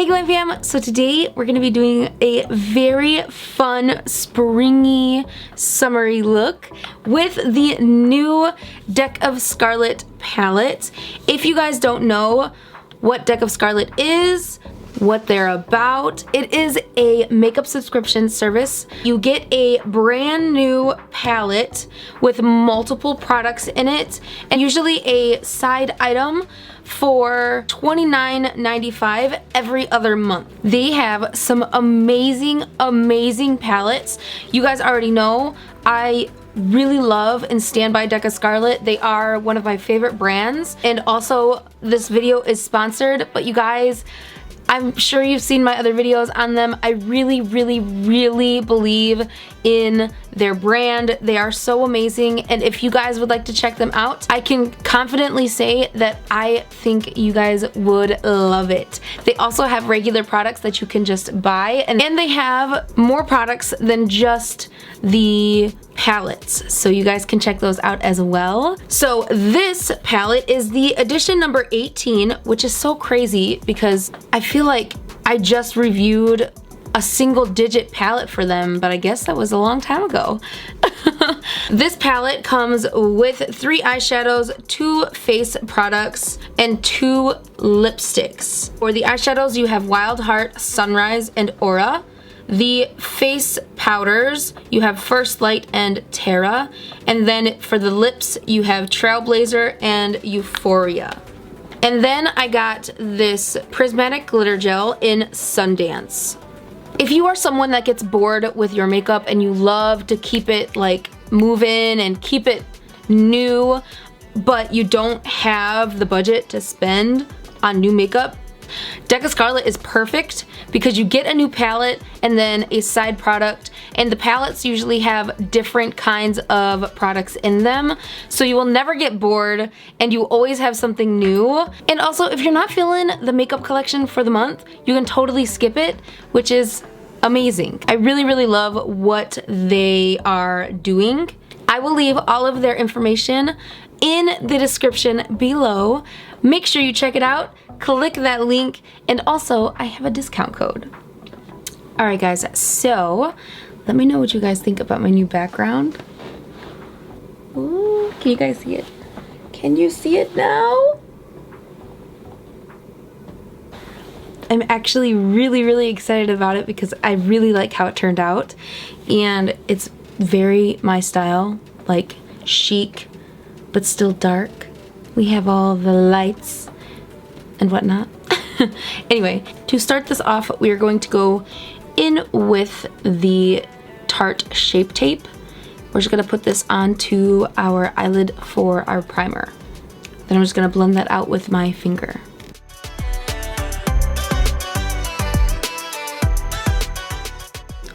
Hey Glam Fam! So today we're going to be doing a very fun, springy, summery look with the new Deck of Scarlet palette. If you guys don't know what Deck of Scarlet is, what they're about, it is a makeup subscription service. You get a brand new palette with multiple products in it and usually a side item for $29.95 every other month. They have some amazing palettes. You guys already know I really love and stand by Deck of Scarlet. They are one of my favorite brands, and also this video is sponsored, but you guys, I'm sure you've seen my other videos on them. I really believe in their brand. They are so amazing, and if you guys would like to check them out, I can confidently say that I think you guys would love it. They also have regular products that you can just buy, and they have more products than just the palettes, so you guys can check those out as well. So this palette is the edition number 18, which is so crazy because I feel like I just reviewed a single-digit palette for them, but I guess that was a long time ago. This palette comes with 3 eyeshadows, 2 face products, and 2 lipsticks. For the eyeshadows, you have Wild Heart, Sunrise, and Aura. The face powders, you have First Light and Terra. And then for the lips, you have Trailblazer and Euphoria. And then I got this prismatic glitter gel in Sundance. If you are someone that gets bored with your makeup and you love to keep it like moving and keep it new, but you don't have the budget to spend on new makeup, Deck of Scarlet is perfect because you get a new palette and then a side product, and the palettes usually have different kinds of products in them, so you will never get bored and you always have something new. And also, if you're not feeling the makeup collection for the month, you can totally skip it, which is amazing. I really love what they are doing. I will leave all of their information in the description below. Make sure you check it out, click that link, and also I have a discount code. Alright guys, so let me know what you guys think about my new background. Ooh, can you guys see it? Can you see it now? I'm actually really excited about it because I really like how it turned out, and it's very my style, like chic but still dark. We have all the lights and whatnot. Anyway, to start this off, we are going to go in with the Tarte Shape Tape. We're just gonna put this onto our eyelid for our primer. Then I'm just gonna blend that out with my finger.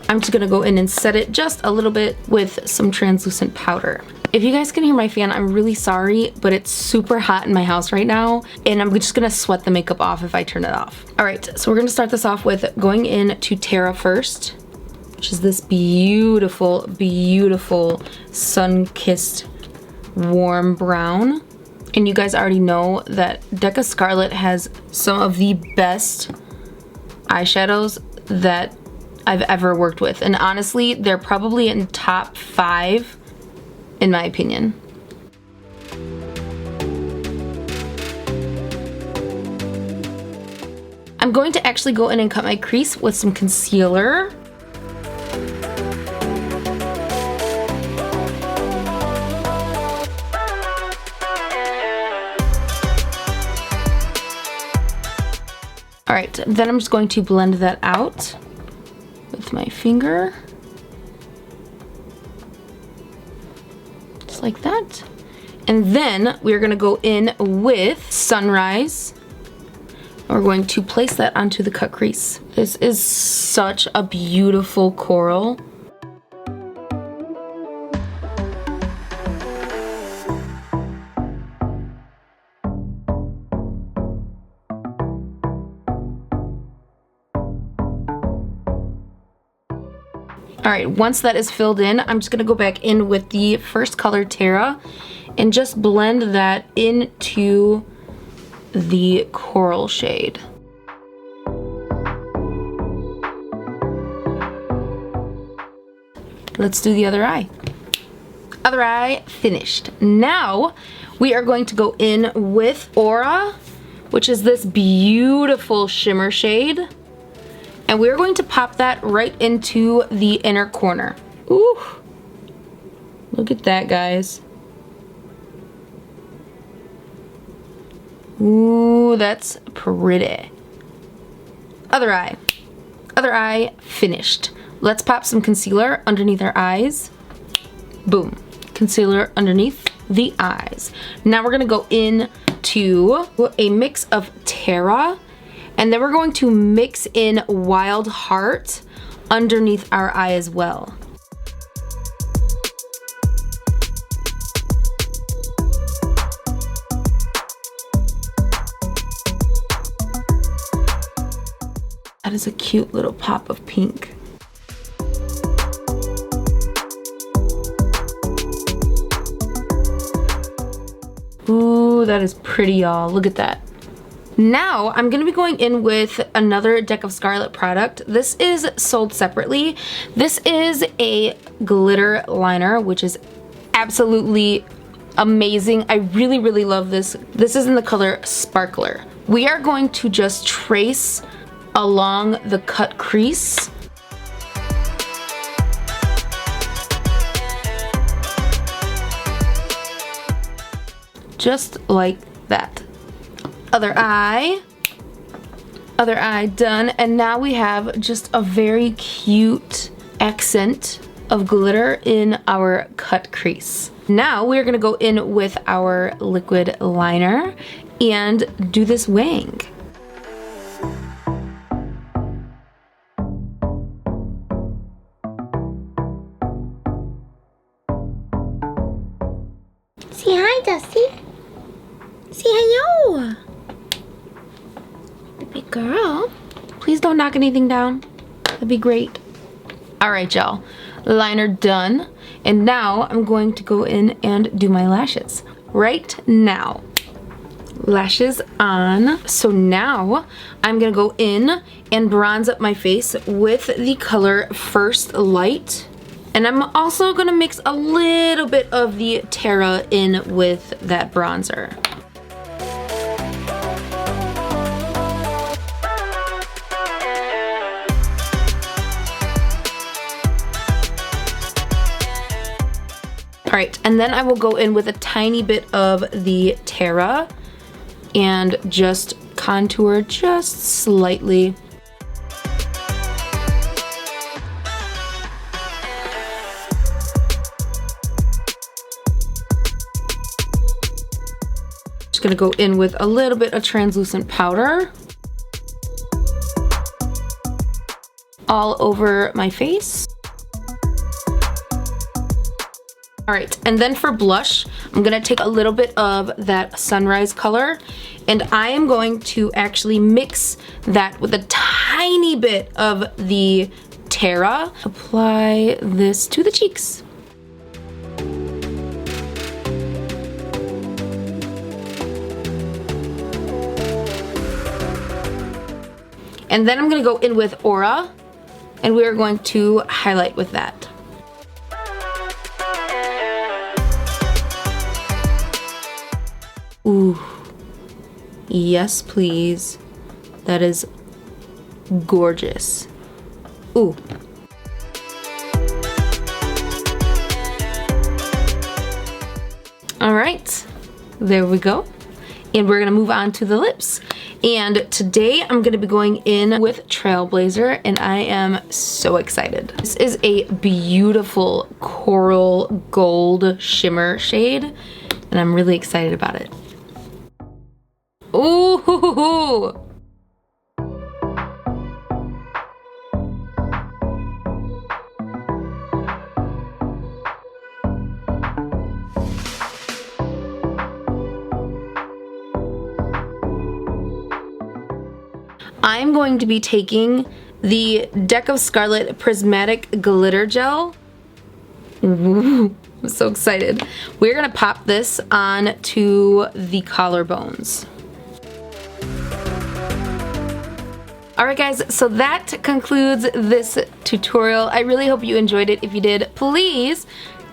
I'm just gonna go in and set it just a little bit with some translucent powder. If you guys can hear my fan, I'm really sorry, but it's super hot in my house right now, and I'm just gonna sweat the makeup off if I turn it off. All right, so we're gonna start this off with going in to Terra first, which is this beautiful sun-kissed warm brown. And you guys already know that Deck of Scarlet has some of the best eyeshadows that I've ever worked with, and honestly, they're probably in top 5 in my opinion. I'm going to actually go in and cut my crease with some concealer. Alright, then I'm just going to blend that out with my finger. Just like that. And then we're gonna go in with Sunrise. We're going to place that onto the cut crease. This is such a beautiful coral. Alright, once that is filled in, I'm just going to go back in with the first color, Terra, and just blend that into the coral shade. Let's do the other eye. Other eye finished. Now we are going to go in with Aura, which is this beautiful shimmer shade. And we're going to pop that right into the inner corner. Ooh, look at that, guys. Ooh, that's pretty. Other eye. Other eye finished. Let's pop some concealer underneath our eyes. Boom. Concealer underneath the eyes. Now we're gonna go in to a mix of Terra, and then we're going to mix in Wild Heart underneath our eye as well. That is a cute little pop of pink. Ooh, that is pretty, y'all. Look at that. Now, I'm gonna be going in with another Deck of Scarlet product. This is sold separately. This is a glitter liner, which is absolutely amazing. I really, really love this. This is in the color Sparkler. We are going to just trace along the cut crease. Just like that. Other eye done, and now we have just a very cute accent of glitter in our cut crease. Now we're gonna go in with our liquid liner and do this wing. Say hi, Dusty. Say hello. Big girl. Please don't knock anything down. That'd be great. All right, y'all. Liner done. And now I'm going to go in and do my lashes. Right now. Lashes on. So now I'm gonna go in and bronze up my face with the color First Light. And I'm also gonna mix a little bit of the Terra in with that bronzer. All right, and then I will go in with a tiny bit of the Terra and just contour just slightly. Just gonna go in with a little bit of translucent powder all over my face. All right, and then for blush, I'm gonna take a little bit of that Sunrise color, and I am going to actually mix that with a tiny bit of the Terra. Apply this to the cheeks. And then I'm gonna go in with Aura, and we are going to highlight with that. Ooh, yes please. That is gorgeous. Ooh. All right, there we go. And we're gonna move on to the lips. And today I'm gonna be going in with Trailblazer, and I am so excited. This is a beautiful coral gold shimmer shade, and I'm really excited about it. Ooh! I'm going to be taking the Deck of Scarlet Prismatic Glitter Gel. Ooh, I'm so excited. We're gonna pop this on to the collarbones. Alright guys, so that concludes this tutorial. I really hope you enjoyed it. If you did, please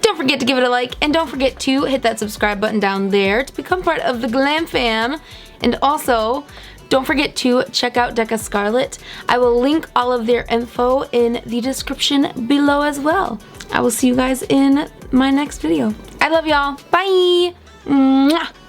don't forget to give it a like, and don't forget to hit that subscribe button down there to become part of the Glam fam. And also, don't forget to check out Deck of Scarlet. I will link all of their info in the description below as well. I will see you guys in my next video. I love y'all. Bye! Mwah.